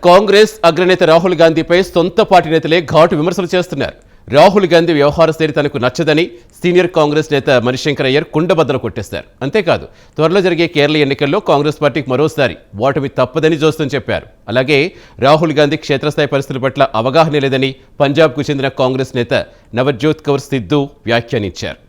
కాంగ్రెస్ అగ్రనేత రాహుల్ గాంధీపై సొంత పార్టీ నేతలే ఘాటు విమర్శలు చేస్తున్నారు. రాహుల్ గాంధీ వ్యవహార శైలి తనకు నచ్చదని సీనియర్ కాంగ్రెస్ నేత మణిశంకర్ అయ్యర్ కుండబద్దలు కొట్టేశారు. అంతేకాదు, త్వరలో జరిగే కేరళ ఎన్నికల్లో కాంగ్రెస్ పార్టీకి మరోసారి ఓటమి తప్పదని జోస్తం చెప్పారు. అలాగే రాహుల్ గాంధీ క్షేత్రస్థాయి పరిస్థితుల పట్ల అవగాహన లేదని పంజాబ్కు చెందిన కాంగ్రెస్ నేత నవజ్యోత్ కౌర్ సిద్ధు వ్యాఖ్యానించారు.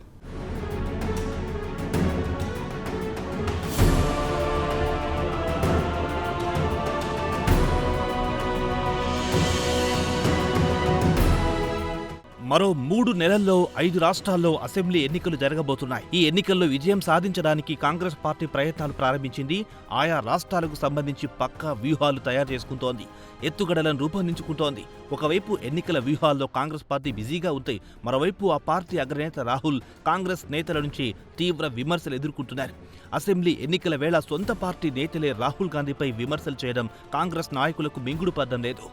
మరో 3 నెలల్లో 5 రాష్ట్రాల్లో అసెంబ్లీ ఎన్నికలు జరగబోతున్నాయి. ఈ ఎన్నికల్లో విజయం సాధించడానికి కాంగ్రెస్ పార్టీ ప్రయత్నాలు ప్రారంభించింది. ఆయా రాష్ట్రాలకు సంబంధించి పక్కా వ్యూహాలు తయారు చేసుకుంటోంది, ఎత్తుగడలను రూపొందించుకుంటోంది. ఒకవైపు ఎన్నికల వ్యూహాల్లో కాంగ్రెస్ పార్టీ బిజీగా ఉంది, మరోవైపు ఆ పార్టీ అగ్రనేత రాహుల్ కాంగ్రెస్ నేతల నుంచి తీవ్ర విమర్శలు ఎదుర్కొంటున్నారు. అసెంబ్లీ ఎన్నికల వేళ సొంత పార్టీ నేతలే రాహుల్ గాంధీపై విమర్శలు చేయడం కాంగ్రెస్ నాయకులకు మింగుడు పడడం లేదు.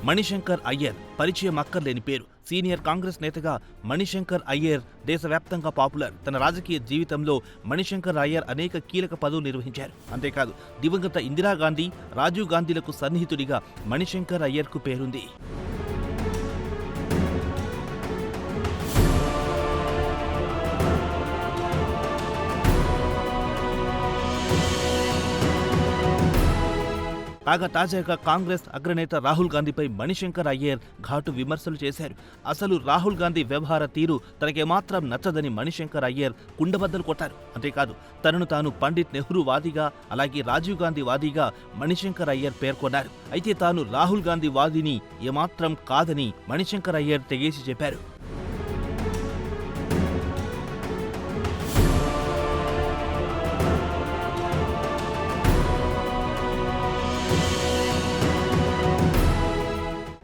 మణిశంకర్ అయ్యర్ పరిచయం అక్కర్లేని పేరు. సీనియర్ కాంగ్రెస్ నేతగా మణిశంకర్ అయ్యర్ దేశవ్యాప్తంగా పాపులర్. తన రాజకీయ జీవితంలో మణిశంకర్ అయ్యర్ అనేక కీలక పదవులు నిర్వహించారు. అంతేకాదు, దివంగత ఇందిరాగాంధీ, రాజీవ్ గాంధీలకు సన్నిహితుడిగా మణిశంకర్ అయ్యర్కు పేరుంది. కాగా తాజాగా కాంగ్రెస్ అగ్రనేత రాహుల్ గాంధీపై మణిశంకర్ అయ్యర్ ఘాటు విమర్శలు చేశారు. అసలు రాహుల్ గాంధీ వ్యవహార తీరు తనకేమాత్రం నచ్చదని మణిశంకర్ అయ్యర్ కుండబద్దలు కొట్టారు. అంతేకాదు, తనను తాను పండిట్ నెహ్రూ వాదిగా, అలాగే రాజీవ్ గాంధీ వాదిగా మణిశంకర్ అయ్యర్ పేర్కొన్నారు. అయితే తాను రాహుల్ గాంధీ వాదిని ఏమాత్రం కాదని మణిశంకర్ అయ్యర్ తెగేసి చెప్పారు.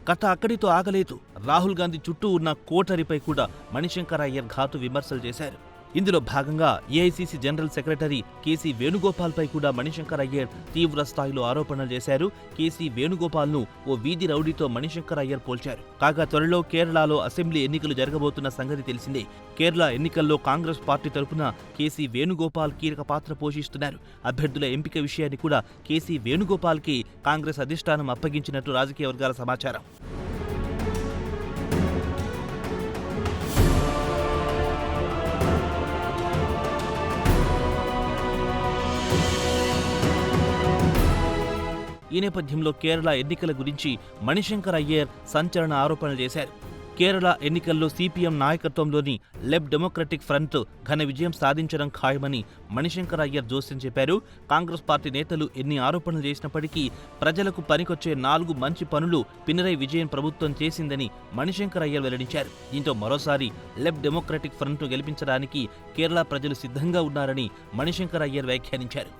కథ అక్కడితో ఆగలేదు. రాహుల్ గాంధీ చుట్టూ ఉన్న కోటరిపై కూడా మణిశంకర్ అయ్యర్ ఘాటు విమర్శలు చేశారు. ఇందులో భాగంగా ఏఐసీసీ జనరల్ సెక్రటరీ కేసీ వేణుగోపాల్పై కూడా మణిశంకర్ అయ్యర్ తీవ్ర స్థాయిలో ఆరోపణలు చేశారు. కేసీ వేణుగోపాల్ను ఓ వీధి రౌడీతో మణిశంకర్ అయ్యర్ పోల్చారు. కాగా త్వరలో కేరళలో అసెంబ్లీ ఎన్నికలు జరగబోతున్న సంగతి తెలిసిందే. కేరళ ఎన్నికల్లో కాంగ్రెస్ పార్టీ తరపున కేసీ వేణుగోపాల్ కీలక పాత్ర పోషిస్తున్నారు. అభ్యర్థుల ఎంపిక విషయాన్ని కూడా కేసీ వేణుగోపాల్కి కాంగ్రెస్ అధిష్టానం అప్పగించినట్టు రాజకీయ వర్గాల సమాచారం. ఈ నేపథ్యంలో కేరళ ఎన్నికల గురించి మణిశంకర్ అయ్యర్ సంచలన ఆరోపణలు చేశారు. కేరళ ఎన్నికల్లో సిపిఎం నాయకత్వంలోని లెఫ్ట్ డెమోక్రటిక్ ఫ్రంట్ ఘన విజయం సాధించడం ఖాయమని మణిశంకర్ అయ్యర్ జోస్యం చెప్పారు. కాంగ్రెస్ పార్టీ నేతలు ఎన్ని ఆరోపణలు చేసినప్పటికీ ప్రజలకు పనికొచ్చే 4 మంచి పనులు పినరై విజయన్ ప్రభుత్వం చేసిందని మణిశంకర్ అయ్యర్ వెల్లడించారు. దీంతో మరోసారి లెఫ్ట్ డెమోక్రటిక్ ఫ్రంట్ను గెలిపించడానికి కేరళ ప్రజలు సిద్ధంగా ఉన్నారని మణిశంకర్ అయ్యర్ వ్యాఖ్యానించారు.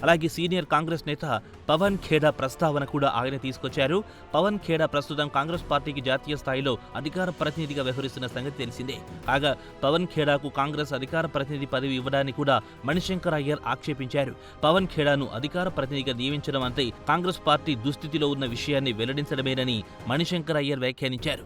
అలాగే సీనియర్ కాంగ్రెస్ నేత పవన్ ఖేడా ప్రస్తావన కూడా ఆయన తీసుకొచ్చారు. పవన్ ఖేడా ప్రస్తుతం కాంగ్రెస్ పార్టీకి జాతీయ స్థాయిలో అధికార ప్రతినిధిగా వ్యవహరిస్తున్న సంగతి తెలిసిందే. కాగా పవన్ ఖేడాకు కాంగ్రెస్ అధికార ప్రతినిధి పదవి ఇవ్వడాన్ని కూడా మణిశంకర్ అయ్యర్ ఆక్షేపించారు. పవన్ ఖేడాను అధికార ప్రతినిధిగా నియమించడం అంటే కాంగ్రెస్ పార్టీ దుస్థితిలో ఉన్న విషయాన్ని వెల్లడించడమేనని మణిశంకర్ అయ్యర్ వ్యాఖ్యానించారు.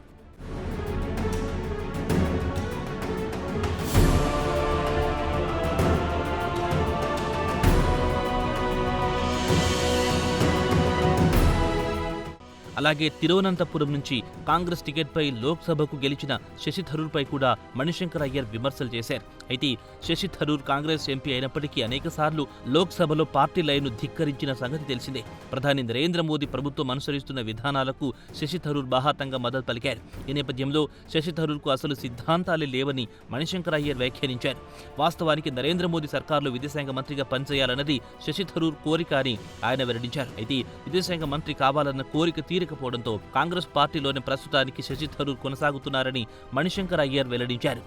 అలాగే తిరువనంతపురం నుంచి కాంగ్రెస్ టికెట్పై లోక్సభకు గెలిచిన శశి థరూర్పై కూడా మణిశంకర్ అయ్యర్ విమర్శలు చేశారు. అయితే శశి థరూర్ కాంగ్రెస్ ఎంపీ అయినప్పటికీ అనేకసార్లు లోక్సభలో పార్టీ లైన్ను ధిక్కరించిన సంగతి తెలిసిందే. ప్రధాని నరేంద్ర మోదీ ప్రభుత్వం అనుసరిస్తున్న విధానాలకు శశి థరూర్ బాహాటంగా మద్దతు పలికారు. ఈ నేపథ్యంలో శశి థరూర్కు అసలు సిద్ధాంతాలే లేవని మణిశంకర్ అయ్యర్ వ్యాఖ్యానించారు. వాస్తవానికి నరేంద్ర మోదీ సర్కార్లో విదేశాంగ మంత్రిగా పనిచేయాలన్నది శశి థరూర్ కోరిక అని ఆయన వెల్లడించారు. అయితే విదేశాంగ మంత్రి కావాలన్న కోరిక తీరకపోవడంతో కాంగ్రెస్ పార్టీలోనే ప్రస్తుతానికి శశి థరూర్ కొనసాగుతున్నారని మణిశంకర్ అయ్యర్ వెల్లడించారు.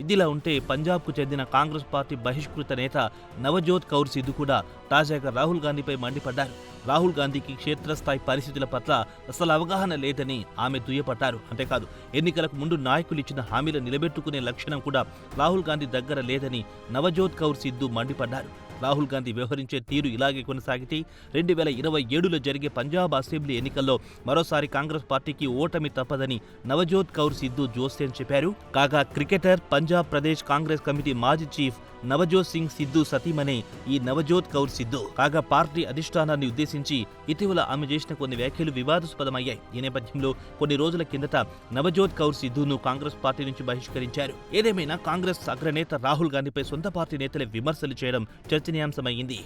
ఇదిలా ఉంటే పంజాబ్కు చెందిన కాంగ్రెస్ పార్టీ బహిష్కృత నేత నవజోత్ కౌర్ సిద్ధు కూడా తాజాగా రాహుల్ గాంధీపై మండిపడ్డారు. రాహుల్ గాంధీకి క్షేత్రస్థాయి పరిస్థితుల పట్ల అసలు అవగాహన లేదని ఆమె దుయ్యపట్టారు. అంతేకాదు ఎన్నికలకు ముందు నాయకులు ఇచ్చిన హామీలు నిలబెట్టుకునే లక్షణం కూడా రాహుల్ గాంధీ దగ్గర లేదని నవజోత్ కౌర్ సిద్ధు మండిపడ్డారు. రాహుల్ గాంధీ వ్యవహరించే తీరు ఇలాగే కొనసాగితే 2027లో జరిగే పంజాబ్ అసెంబ్లీ ఎన్నికల్లో మరోసారి కాంగ్రెస్ పార్టీకి ఓటమి తప్పదని నవజోత్ కౌర్ సిద్ధు జోస్యం చెప్పారు. కాగా క్రికెటర్, పంజాబ్ ప్రదేశ్ కాంగ్రెస్ కమిటీ మాజీ చీఫ్ నవజోత్ సింగ్ సిద్ధు సతీమణే ఈ నవజోత్ కౌర్ సిద్ధు. కాగా పార్టీ అధిష్టానాన్ని ఉద్దేశించి ఇటీవల ఆమె చేసిన కొన్ని వ్యాఖ్యలు వివాదాస్పదమయ్యాయి. ఈ నేపథ్యంలో కొన్ని రోజుల కిందట నవజోత్ కౌర్ సిద్ధును కాంగ్రెస్ పార్టీ నుంచి బహిష్కరించారు. ఏదేమైనా కాంగ్రెస్ అగ్రనేత రాహుల్ గాంధీపై సొంత పార్టీ నేతలే విమర్శలు చేయడం చర్చనీయాంశమైంది.